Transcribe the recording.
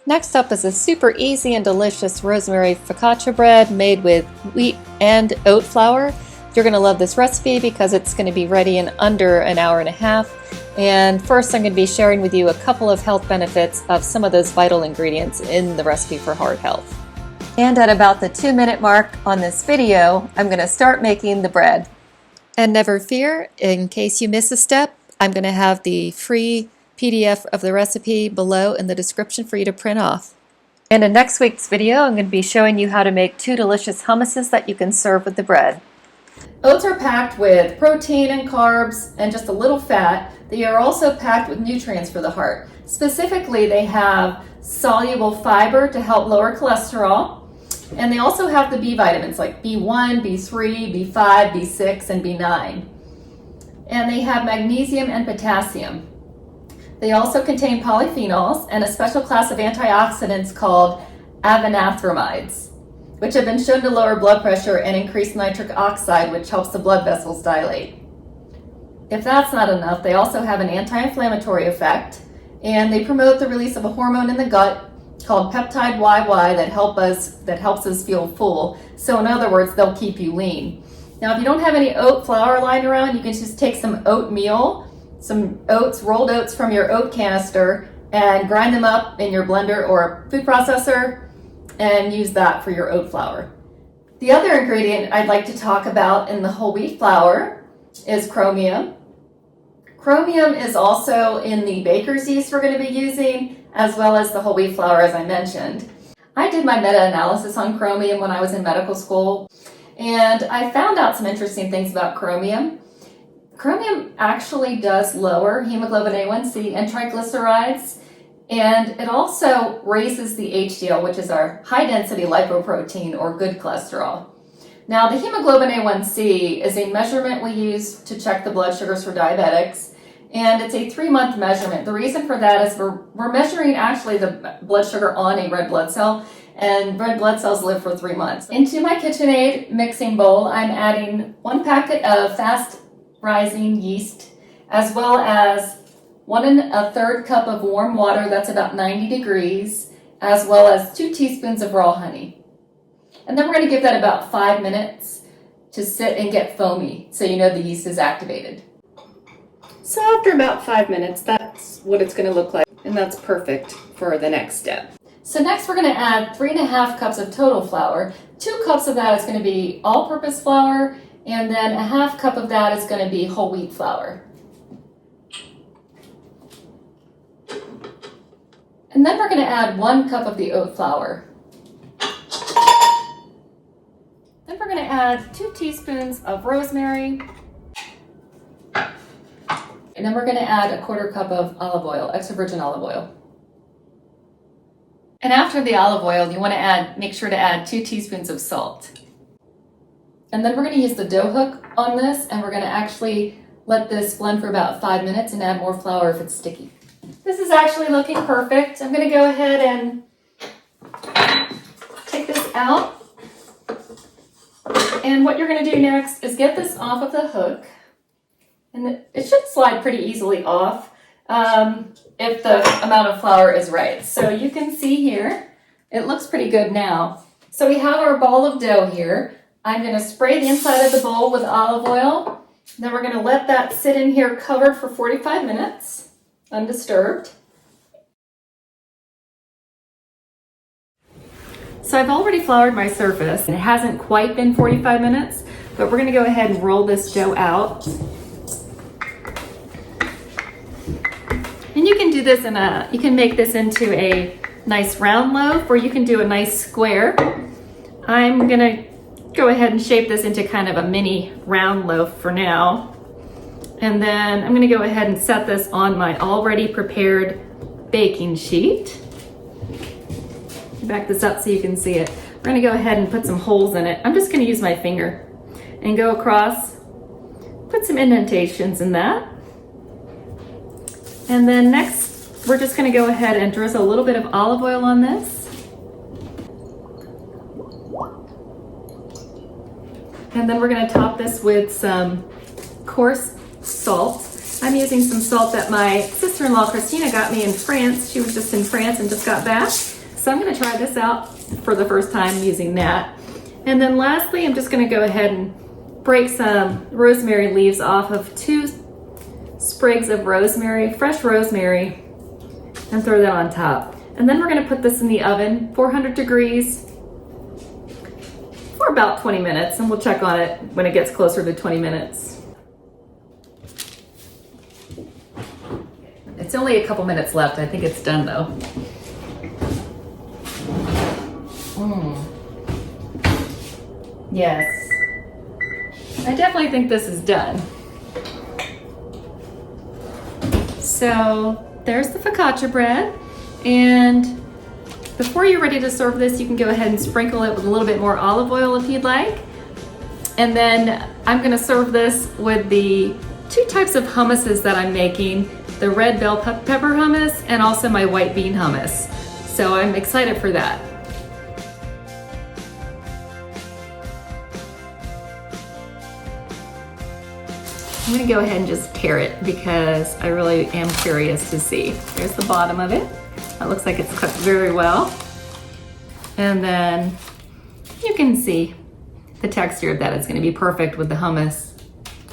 Next up is a super easy and delicious Rosemary Focaccia bread made with wheat and oat flour. You're going to love this recipe because it's going to be ready in under an hour and a half. And first I'm going to be sharing with you a couple of health benefits of some of those vital ingredients in the recipe for heart health. And at about the 2-minute mark on this video, I'm going to start making the bread. And never fear, in case you miss a step, I'm going to have the free PDF of the recipe below in the description for you to print off. And in next week's video, I'm going to be showing you how to make 2 delicious hummuses that you can serve with the bread. Oats are packed with protein and carbs and just a little fat. They are also packed with nutrients for the heart. Specifically, they have soluble fiber to help lower cholesterol. And they also have the B vitamins like B1, B3, B5, B6, and B9. And they have magnesium and potassium. They also contain polyphenols and a special class of antioxidants called avenathramides, which have been shown to lower blood pressure and increase nitric oxide, which helps the blood vessels dilate. If that's not enough, they also have an anti-inflammatory effect, and they promote the release of a hormone in the gut called peptide YY that helps us feel full. So in other words, they'll keep you lean. Now, if you don't have any oat flour lying around, you can just take some oatmeal, some oats, rolled oats from your oat canister, and grind them up in your blender or food processor and use that for your oat flour. The other ingredient I'd like to talk about in the whole wheat flour is chromium. Chromium is also in the baker's yeast we're going to be using, as well as the whole wheat flour, as I mentioned. I did my meta-analysis on chromium when I was in medical school, and I found out some interesting things about chromium. Chromium actually does lower hemoglobin A1C and triglycerides, and it also raises the HDL, which is our high-density lipoprotein or good cholesterol. Now, the hemoglobin A1C is a measurement we use to check the blood sugars for diabetics, and it's a 3-month measurement. The reason for that is we're measuring actually the blood sugar on a red blood cell, and red blood cells live for 3 months. Into my KitchenAid mixing bowl, I'm adding 1 packet of fast rising yeast, as well as 1 1/3 cup of warm water that's about 90 degrees, as well as 2 teaspoons of raw honey. And then we're going to give that about 5 minutes to sit and get foamy, so you know the yeast is activated. So after about 5 minutes, that's what it's going to look like, and that's perfect for the next step. So next we're going to add 3.5 cups of total flour. 2 cups of that is going to be all-purpose flour, and then 1/2 cup of that is going to be whole wheat flour. And then we're going to add 1 cup of the oat flour. Then we're going to add 2 teaspoons of rosemary. And then we're going to add 1/4 cup of olive oil, extra virgin olive oil. And after the olive oil, you want to make sure to add 2 teaspoons of salt. And then we're going to use the dough hook on this, and we're going to actually let this blend for about 5 minutes and add more flour if it's sticky. This is actually looking perfect. I'm going to go ahead and take this out. And what you're going to do next is get this off of the hook. And it should slide pretty easily off if the amount of flour is right. So you can see here, it looks pretty good now. So we have our ball of dough here. I'm going to spray the inside of the bowl with olive oil. Then we're going to let that sit in here covered for 45 minutes, undisturbed. So I've already floured my surface. It hasn't quite been 45 minutes, but we're going to go ahead and roll this dough out. And you can do this you can make this into a nice round loaf, or you can do a nice square. I'm going to go ahead and shape this into kind of a mini round loaf for now. And then I'm going to go ahead and set this on my already prepared baking sheet. Back this up so you can see it. We're going to go ahead and put some holes in it. I'm just going to use my finger and go across, put some indentations in that. And then next, we're just going to go ahead and drizzle a little bit of olive oil on this. And then we're going to top this with some coarse salt. I'm using some salt that my sister-in-law Christina got me in France. She was just in France and just got back. So I'm gonna try this out for the first time using that. And then lastly, I'm just gonna go ahead and break some rosemary leaves off of 2 sprigs of rosemary, fresh rosemary, and throw that on top. And then we're gonna put this in the oven, 400 degrees, for about 20 minutes, and we'll check on it when it gets closer to 20 minutes. It's only a couple minutes left. I think it's done though. Yes. I definitely think this is done. So there's the focaccia bread, and before you're ready to serve this, you can go ahead and sprinkle it with a little bit more olive oil if you'd like. And then I'm gonna serve this with the 2 types of hummuses that I'm making, the red bell pepper hummus and also my white bean hummus. So I'm excited for that. I'm gonna go ahead and just tear it because I really am curious to see. There's the bottom of it. It looks like it's cooked very well. And then you can see the texture of that. It's gonna be perfect with the hummus.